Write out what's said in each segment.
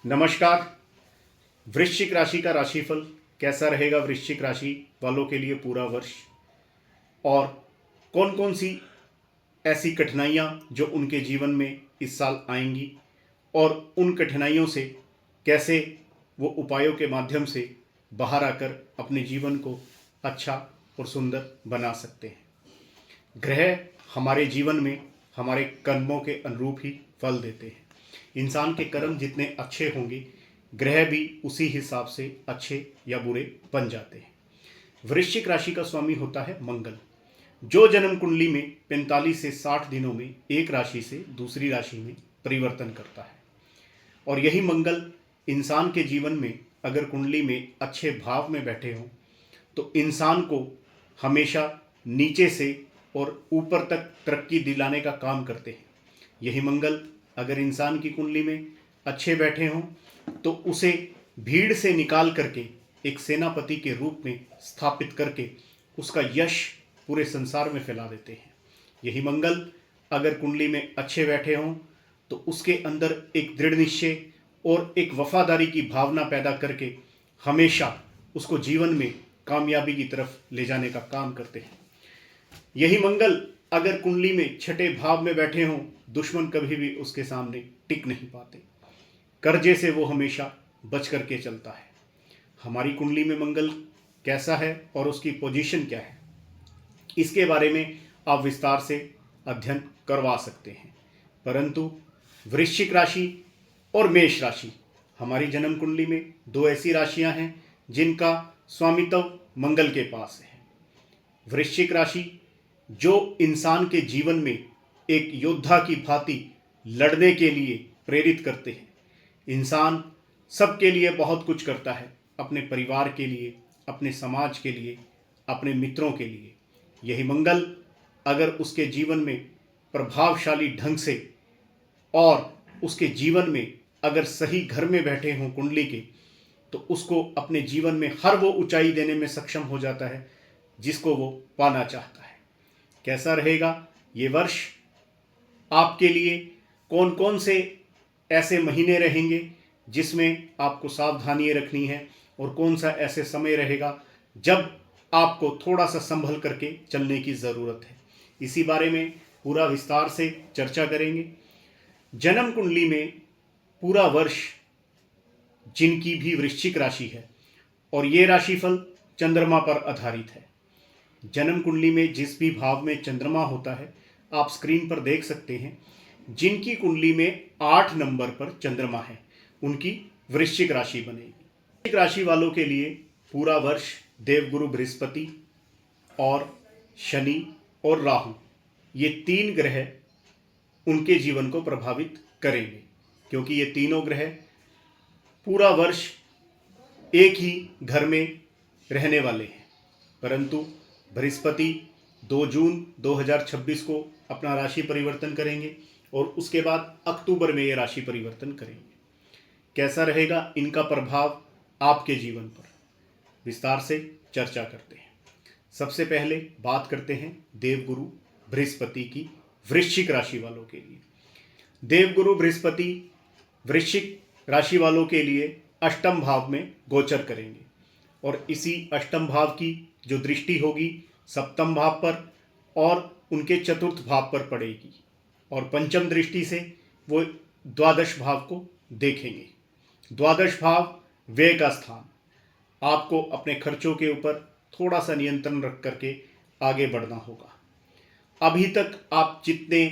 नमस्कार। वृश्चिक राशि का राशिफल कैसा रहेगा वृश्चिक राशि वालों के लिए पूरा वर्ष, और कौन कौन सी ऐसी कठिनाइयाँ जो उनके जीवन में इस साल आएंगी और उन कठिनाइयों से कैसे वो उपायों के माध्यम से बाहर आकर अपने जीवन को अच्छा और सुंदर बना सकते हैं। ग्रह हमारे जीवन में हमारे कर्मों के अनुरूप ही फल देते हैं। इंसान के कर्म जितने अच्छे होंगे, ग्रह भी उसी हिसाब से अच्छे या बुरे बन जाते हैं। वृश्चिक राशि का स्वामी होता है मंगल, जो जन्म कुंडली में 45 से 60 दिनों में एक राशि से दूसरी राशि में परिवर्तन करता है। और यही मंगल इंसान के जीवन में अगर कुंडली में अच्छे भाव में बैठे हों तो इंसान को हमेशा नीचे से और ऊपर तक तरक्की दिलाने का काम करते हैं। यही मंगल अगर इंसान की कुंडली में अच्छे बैठे हों तो उसे भीड़ से निकाल करके एक सेनापति के रूप में स्थापित करके उसका यश पूरे संसार में फैला देते हैं। यही मंगल अगर कुंडली में अच्छे बैठे हों तो उसके अंदर एक दृढ़ निश्चय और एक वफादारी की भावना पैदा करके हमेशा उसको जीवन में कामयाबी की तरफ ले जाने का काम करते हैं। यही मंगल अगर कुंडली में छठे भाव में बैठे हों, दुश्मन कभी भी उसके सामने टिक नहीं पाते। कर्जे से वो हमेशा बच करके चलता है। हमारी कुंडली में मंगल कैसा है और उसकी पोजीशन क्या है, इसके बारे में आप विस्तार से अध्ययन करवा सकते हैं। परंतु वृश्चिक राशि और मेष राशि हमारी जन्म कुंडली में दो ऐसी राशियां हैं जिनका स्वामित्व मंगल के पास है। वृश्चिक राशि जो इंसान के जीवन में एक योद्धा की भांति लड़ने के लिए प्रेरित करते हैं। इंसान सबके लिए बहुत कुछ करता है, अपने परिवार के लिए, अपने समाज के लिए, अपने मित्रों के लिए। यही मंगल अगर उसके जीवन में प्रभावशाली ढंग से और उसके जीवन में अगर सही घर में बैठे हों कुंडली के, तो उसको अपने जीवन में हर वो ऊंचाई देने में सक्षम हो जाता है जिसको वो पाना चाहता है। कैसा रहेगा ये वर्ष आपके लिए? कौन कौन से ऐसे महीने रहेंगे जिसमें आपको सावधानियां रखनी है और कौन सा ऐसे समय रहेगा जब आपको थोड़ा सा संभल करके चलने की ज़रूरत है, इसी बारे में पूरा विस्तार से चर्चा करेंगे। जन्म कुंडली में पूरा वर्ष जिनकी भी वृश्चिक राशि है और ये राशिफल चंद्रमा पर आधारित है। जन्म कुंडली में जिस भी भाव में चंद्रमा होता है आप स्क्रीन पर देख सकते हैं। जिनकी कुंडली में 8 नंबर पर चंद्रमा है उनकी वृश्चिक राशि बनेगी। वृश्चिक राशि वालों के लिए पूरा वर्ष देवगुरु बृहस्पति और शनि और राहु, ये 3 ग्रह उनके जीवन को प्रभावित करेंगे, क्योंकि ये तीनों ग्रह पूरा वर्ष एक ही घर में रहने वाले हैं। परंतु बृहस्पति 2 जून 2026 को अपना राशि परिवर्तन करेंगे और उसके बाद अक्टूबर में ये राशि परिवर्तन करेंगे। कैसा रहेगा इनका प्रभाव आपके जीवन पर, विस्तार से चर्चा करते हैं। सबसे पहले बात करते हैं देवगुरु बृहस्पति की वृश्चिक राशि वालों के लिए। देवगुरु बृहस्पति वृश्चिक राशि वालों के लिए अष्टम भाव में गोचर करेंगे और इसी अष्टम भाव की जो दृष्टि होगी सप्तम भाव पर और उनके चतुर्थ भाव पर पड़ेगी और पंचम दृष्टि से वो द्वादश भाव को देखेंगे। द्वादश भाव व्यय का स्थान, आपको अपने खर्चों के ऊपर थोड़ा सा नियंत्रण रख करके आगे बढ़ना होगा। अभी तक आप जितने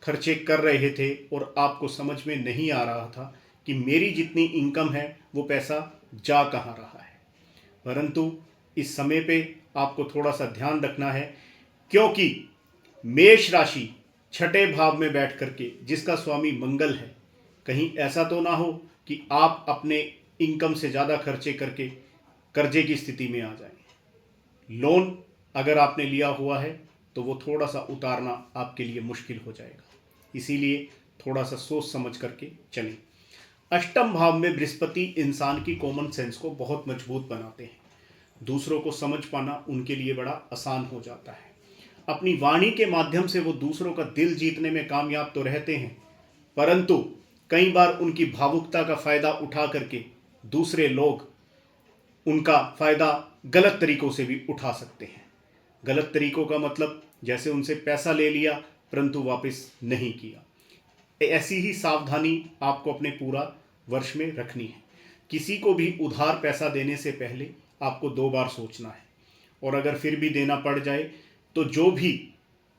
खर्चे कर रहे थे और आपको समझ में नहीं आ रहा था कि मेरी जितनी इनकम है वो पैसा जा कहाँ रहा है, परंतु इस समय पे आपको थोड़ा सा ध्यान रखना है, क्योंकि मेष राशि छठे भाव में बैठ करके जिसका स्वामी मंगल है, कहीं ऐसा तो ना हो कि आप अपने इनकम से ज़्यादा खर्चे करके कर्जे की स्थिति में आ जाएं। लोन अगर आपने लिया हुआ है तो वो थोड़ा सा उतारना आपके लिए मुश्किल हो जाएगा, इसीलिए थोड़ा सा सोच समझ करके चलें। अष्टम भाव में बृहस्पति इंसान की कॉमन सेंस को बहुत मजबूत बनाते हैं। दूसरों को समझ पाना उनके लिए बड़ा आसान हो जाता है। अपनी वाणी के माध्यम से वो दूसरों का दिल जीतने में कामयाब तो रहते हैं, परंतु कई बार उनकी भावुकता का फायदा उठा करके दूसरे लोग उनका फायदा गलत तरीकों से भी उठा सकते हैं। गलत तरीकों का मतलब जैसे उनसे पैसा ले लिया परंतु वापस नहीं किया। ऐसी ही सावधानी आपको अपने पूरा वर्ष में रखनी है। किसी को भी उधार पैसा देने से पहले आपको 2 बार सोचना है, और अगर फिर भी देना पड़ जाए तो जो भी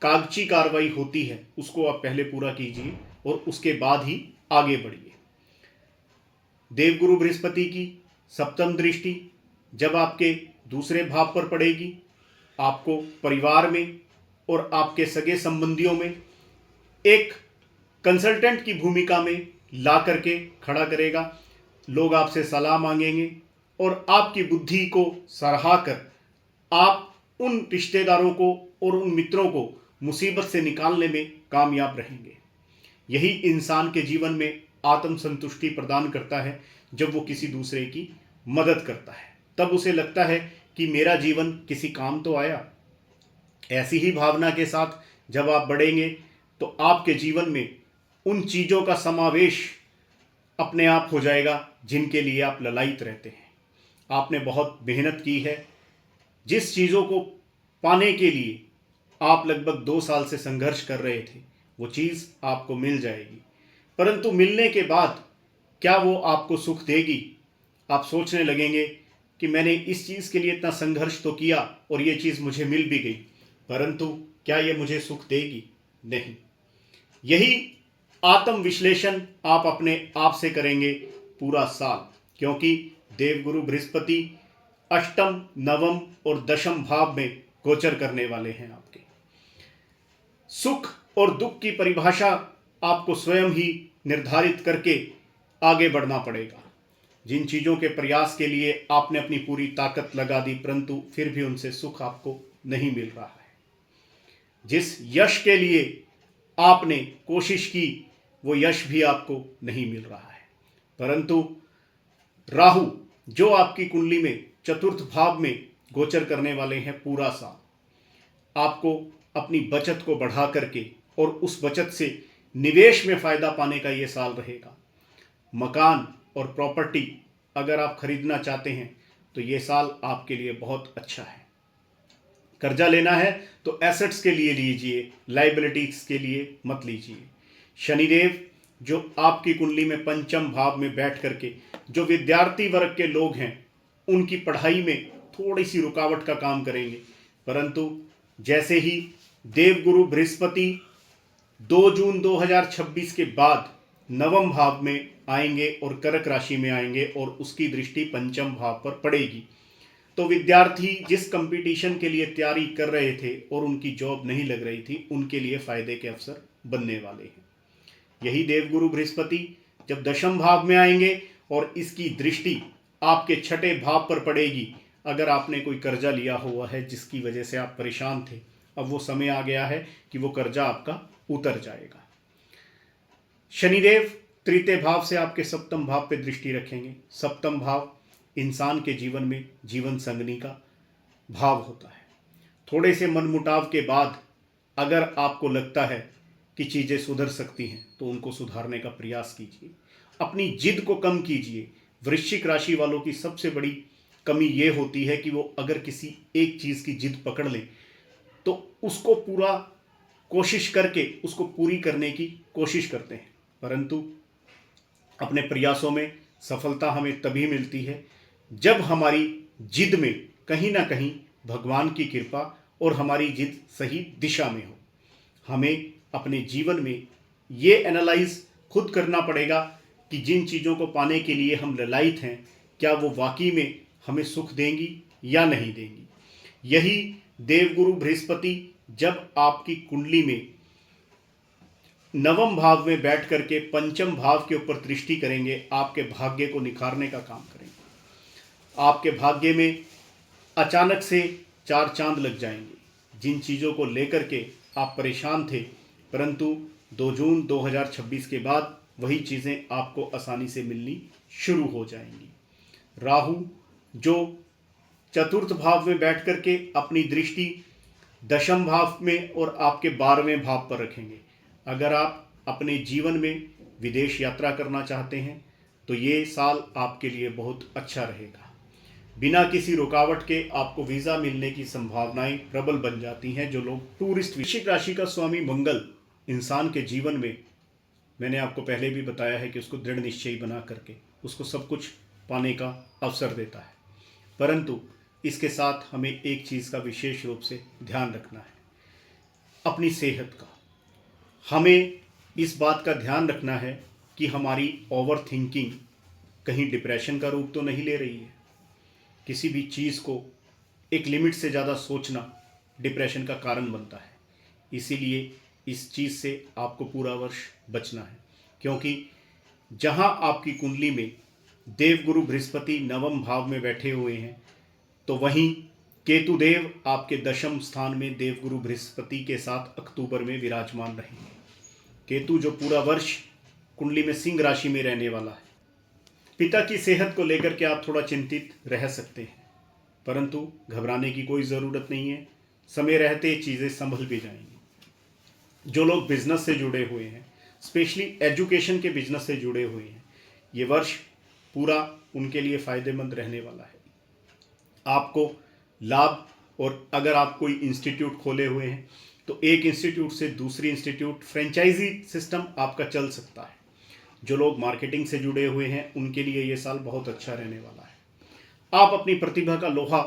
कागजी कार्रवाई होती है उसको आप पहले पूरा कीजिए और उसके बाद ही आगे बढ़िए। देवगुरु बृहस्पति की सप्तम दृष्टि जब आपके दूसरे भाव पर पड़ेगी, आपको परिवार में और आपके सगे संबंधियों में एक कंसल्टेंट की भूमिका में ला करके खड़ा करेगा। लोग आपसे सलाह मांगेंगे और आपकी बुद्धि को सराहकर आप उन रिश्तेदारों को और उन मित्रों को मुसीबत से निकालने में कामयाब रहेंगे। यही इंसान के जीवन में आत्म संतुष्टि प्रदान करता है। जब वो किसी दूसरे की मदद करता है तब उसे लगता है कि मेरा जीवन किसी काम तो आया। ऐसी ही भावना के साथ जब आप बढ़ेंगे तो आपके जीवन में उन चीज़ों का समावेश अपने आप हो जाएगा जिनके लिए आप ललायित रहते हैं। आपने बहुत मेहनत की है, जिस चीज़ों को पाने के लिए आप लगभग 2 साल से संघर्ष कर रहे थे वो चीज़ आपको मिल जाएगी। परंतु मिलने के बाद क्या वो आपको सुख देगी? आप सोचने लगेंगे कि मैंने इस चीज़ के लिए इतना संघर्ष तो किया और ये चीज़ मुझे मिल भी गई, परंतु क्या ये मुझे सुख देगी? नहीं। यही आत्म विश्लेषण आप अपने आप से करेंगे पूरा साल, क्योंकि देवगुरु बृहस्पति अष्टम, नवम और दशम भाव में गोचर करने वाले हैं। आपके सुख और दुख की परिभाषा आपको स्वयं ही निर्धारित करके आगे बढ़ना पड़ेगा। जिन चीज़ों के प्रयास के लिए आपने अपनी पूरी ताकत लगा दी परंतु फिर भी उनसे सुख आपको नहीं मिल रहा है, जिस यश के लिए आपने कोशिश की वो यश भी आपको नहीं मिल रहा है, परंतु राहु जो आपकी कुंडली में चतुर्थ भाव में गोचर करने वाले हैं पूरा साल, आपको अपनी बचत को बढ़ा करके और उस बचत से निवेश में फ़ायदा पाने का ये साल रहेगा। मकान और प्रॉपर्टी अगर आप खरीदना चाहते हैं तो ये साल आपके लिए बहुत अच्छा है। कर्जा लेना है तो एसेट्स के लिए लीजिए, लाइबिलिटीज के लिए मत लीजिए। शनिदेव जो आपकी कुंडली में पंचम भाव में बैठ करके जो विद्यार्थी वर्ग के लोग हैं उनकी पढ़ाई में थोड़ी सी रुकावट का काम करेंगे, परंतु जैसे ही देवगुरु बृहस्पति 2 जून 2026 के बाद नवम भाव में आएंगे और कर्क राशि में आएंगे और उसकी दृष्टि पंचम भाव पर पड़ेगी, तो विद्यार्थी जिस कंपटीशन के लिए तैयारी कर रहे थे और उनकी जॉब नहीं लग रही थी उनके लिए फायदे के अवसर बनने वाले हैं। यही देवगुरु बृहस्पति जब दशम भाव में आएंगे और इसकी दृष्टि आपके छठे भाव पर पड़ेगी, अगर आपने कोई कर्जा लिया हुआ है जिसकी वजह से आप परेशान थे, अब वो समय आ गया है कि वो कर्जा आपका उतर जाएगा। शनिदेव तृतीय भाव से आपके सप्तम भाव पे दृष्टि रखेंगे। सप्तम भाव इंसान के जीवन में जीवन संगनी का भाव होता है। थोड़े से मनमुटाव के बाद अगर आपको लगता है कि चीज़ें सुधर सकती हैं तो उनको सुधारने का प्रयास कीजिए, अपनी जिद को कम कीजिए। वृश्चिक राशि वालों की सबसे बड़ी कमी ये होती है कि वो अगर किसी एक चीज़ की जिद पकड़ लें तो उसको पूरा कोशिश करके उसको पूरी करने की कोशिश करते हैं, परंतु अपने प्रयासों में सफलता हमें तभी मिलती है जब हमारी जिद में कहीं ना कहीं भगवान की कृपा और हमारी जिद सही दिशा में हो। हमें अपने जीवन में ये एनालाइज खुद करना पड़ेगा कि जिन चीज़ों को पाने के लिए हम ललायित हैं क्या वो वाकई में हमें सुख देंगी या नहीं देंगी। यही देवगुरु बृहस्पति जब आपकी कुंडली में नवम भाव में बैठ करके पंचम भाव के ऊपर दृष्टि करेंगे, आपके भाग्य को निखारने का काम करेंगे। आपके भाग्य में अचानक से 4 चांद लग जाएंगे। जिन चीज़ों को लेकर के आप परेशान थे, परंतु 2 जून 2026 के बाद वही चीज़ें आपको आसानी से मिलनी शुरू हो जाएंगी। राहु जो चतुर्थ भाव में बैठ करके अपनी दृष्टि दशम भाव में और आपके 12वें भाव पर रखेंगे। अगर आप अपने जीवन में विदेश यात्रा करना चाहते हैं तो ये साल आपके लिए बहुत अच्छा रहेगा। बिना किसी रुकावट के आपको वीज़ा मिलने की संभावनाएं प्रबल बन जाती हैं। जो लोग टूरिस्ट, वृश्चिक राशि का स्वामी मंगल इंसान के जीवन में, मैंने आपको पहले भी बताया है कि उसको दृढ़ निश्चयी बना करके उसको सब कुछ पाने का अवसर देता है। परंतु इसके साथ हमें एक चीज़ का विशेष रूप से ध्यान रखना है, अपनी सेहत का। हमें इस बात का ध्यान रखना है कि हमारी ओवर थिंकिंग कहीं डिप्रेशन का रूप तो नहीं ले रही है। किसी भी चीज़ को एक लिमिट से ज़्यादा सोचना डिप्रेशन का कारण बनता है। इसीलिए इस चीज़ से आपको पूरा वर्ष बचना है, क्योंकि जहाँ आपकी कुंडली में देवगुरु बृहस्पति नवम भाव में बैठे हुए हैं, तो वहीं केतुदेव आपके दशम स्थान में देवगुरु बृहस्पति के साथ अक्टूबर में विराजमान रहेंगे। केतु जो पूरा वर्ष कुंडली में सिंह राशि में रहने वाला है। पिता की सेहत को लेकर के आप थोड़ा चिंतित रह सकते हैं, परंतु घबराने की कोई ज़रूरत नहीं है। समय रहते चीज़ें संभल भी जाएंगी। जो लोग बिजनेस से जुड़े हुए हैं, स्पेशली एजुकेशन के बिजनेस से जुड़े हुए हैं, ये वर्ष पूरा उनके लिए फ़ायदेमंद रहने वाला है। आपको लाभ, और अगर आप कोई इंस्टीट्यूट खोले हुए हैं तो एक इंस्टीट्यूट से दूसरी इंस्टीट्यूट, फ्रेंचाइजी सिस्टम आपका चल सकता है। जो लोग मार्केटिंग से जुड़े हुए हैं उनके लिए ये साल बहुत अच्छा रहने वाला है। आप अपनी प्रतिभा का लोहा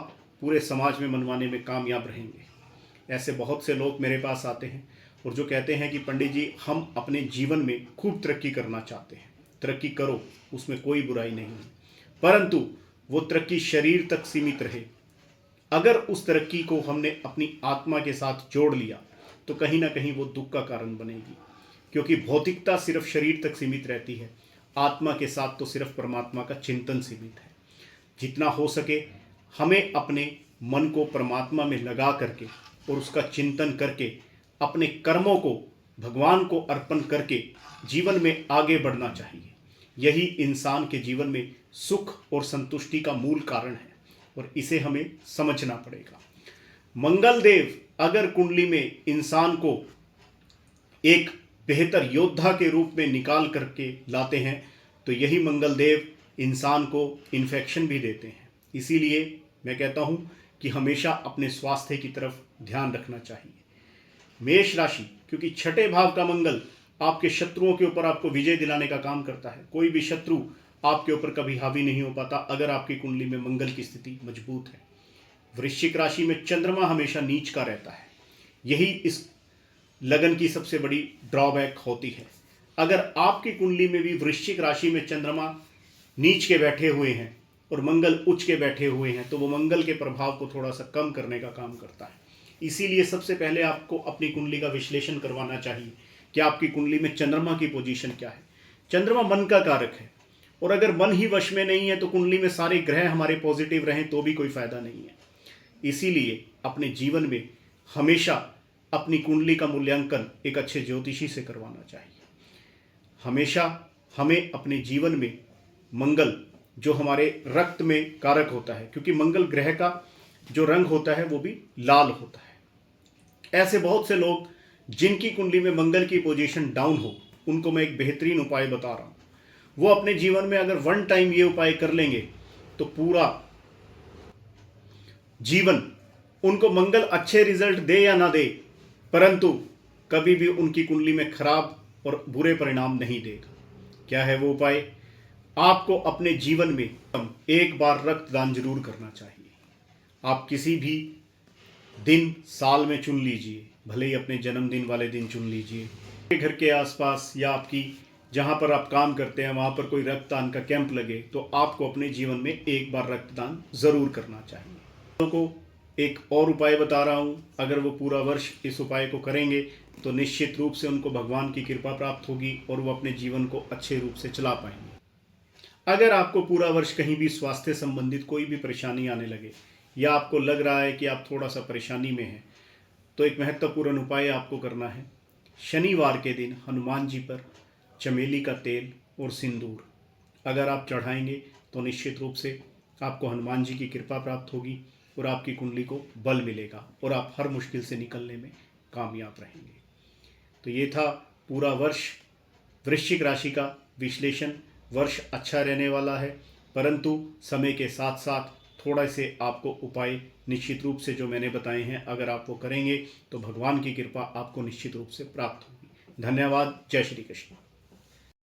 पूरे समाज में मनवाने में कामयाब रहेंगे। ऐसे बहुत से लोग मेरे पास आते हैं और जो कहते हैं कि पंडित जी, हम अपने जीवन में खूब तरक्की करना चाहते हैं। तरक्की करो, उसमें कोई बुराई नहीं है, परंतु वो तरक्की शरीर तक सीमित रहे। अगर उस तरक्की को हमने अपनी आत्मा के साथ जोड़ लिया तो कहीं ना कहीं वो दुख का कारण बनेगी, क्योंकि भौतिकता सिर्फ शरीर तक सीमित रहती है, आत्मा के साथ तो सिर्फ परमात्मा का चिंतन सीमित है। जितना हो सके हमें अपने मन को परमात्मा में लगा करके और उसका चिंतन करके अपने कर्मों को भगवान को अर्पण करके जीवन में आगे बढ़ना चाहिए। यही इंसान के जीवन में सुख और संतुष्टि का मूल कारण है और इसे हमें समझना पड़ेगा। मंगल देव अगर कुंडली में इंसान को एक बेहतर योद्धा के रूप में निकाल करके लाते हैं तो यही मंगल देव इंसान को इन्फेक्शन भी देते हैं। इसीलिए मैं कहता हूं कि हमेशा अपने स्वास्थ्य की तरफ ध्यान रखना चाहिए। मेष राशि, क्योंकि छठे भाव का मंगल आपके शत्रुओं के ऊपर आपको विजय दिलाने का काम करता है। कोई भी शत्रु आपके ऊपर कभी हावी नहीं हो पाता अगर आपकी कुंडली में मंगल की स्थिति मजबूत है। वृश्चिक राशि में चंद्रमा हमेशा नीच का रहता है, यही इस लगन की सबसे बड़ी ड्रॉबैक होती है। अगर आपकी कुंडली में भी वृश्चिक राशि में चंद्रमा नीच के बैठे हुए हैं और मंगल उच्च के बैठे हुए हैं तो वो मंगल के प्रभाव को थोड़ा सा कम करने का काम करता है। इसीलिए सबसे पहले आपको अपनी कुंडली का विश्लेषण करवाना चाहिए कि आपकी कुंडली में चंद्रमा की पोजीशन क्या है। चंद्रमा मन का कारक है और अगर मन ही वश में नहीं है तो कुंडली में सारे ग्रह हमारे पॉजिटिव रहें तो भी कोई फायदा नहीं है। इसीलिए अपने जीवन में हमेशा अपनी कुंडली का मूल्यांकन एक अच्छे ज्योतिषी से करवाना चाहिए। हमेशा हमें अपने जीवन में मंगल जो हमारे रक्त में कारक होता है, क्योंकि मंगल ग्रह का जो रंग होता है वो भी लाल होता है। ऐसे बहुत से लोग जिनकी कुंडली में मंगल की पोजीशन डाउन हो उनको मैं एक बेहतरीन उपाय बता रहा हूँ। वो अपने जीवन में अगर वन टाइम ये उपाय कर लेंगे तो पूरा जीवन उनको मंगल अच्छे रिजल्ट दे या ना दे, परंतु कभी भी उनकी कुंडली में खराब और बुरे परिणाम नहीं देगा। क्या है वो उपाय? आपको अपने जीवन में एक बार रक्तदान जरूर करना चाहिए। आप किसी भी दिन साल में चुन लीजिए, भले ही अपने जन्मदिन वाले दिन चुन लीजिए। घर के आसपास या आपकी जहाँ पर आप काम करते हैं वहाँ पर कोई रक्तदान का कैंप लगे तो आपको अपने जीवन में एक बार रक्तदान ज़रूर करना चाहिए। को एक और उपाय बता रहा हूँ, अगर वो पूरा वर्ष इस उपाय को करेंगे तो निश्चित रूप से उनको भगवान की कृपा प्राप्त होगी और वो अपने जीवन को अच्छे रूप से चला पाएंगे। अगर आपको पूरा वर्ष कहीं भी स्वास्थ्य संबंधित कोई भी परेशानी आने लगे या आपको लग रहा है कि आप थोड़ा सा परेशानी में हैं, तो एक महत्वपूर्ण उपाय आपको करना है। शनिवार के दिन हनुमान जी पर चमेली का तेल और सिंदूर अगर आप चढ़ाएंगे तो निश्चित रूप से आपको हनुमान जी की कृपा प्राप्त होगी और आपकी कुंडली को बल मिलेगा और आप हर मुश्किल से निकलने में कामयाब रहेंगे। तो ये था पूरा वर्ष वृश्चिक राशि का विश्लेषण, वर्ष अच्छा रहने वाला है, परंतु समय के साथ साथ थोड़ा से आपको उपाय निश्चित रूप से जो मैंने बताए हैं अगर आप वो करेंगे तो भगवान की कृपा आपको निश्चित रूप से प्राप्त होगी। धन्यवाद। जय श्री कृष्ण।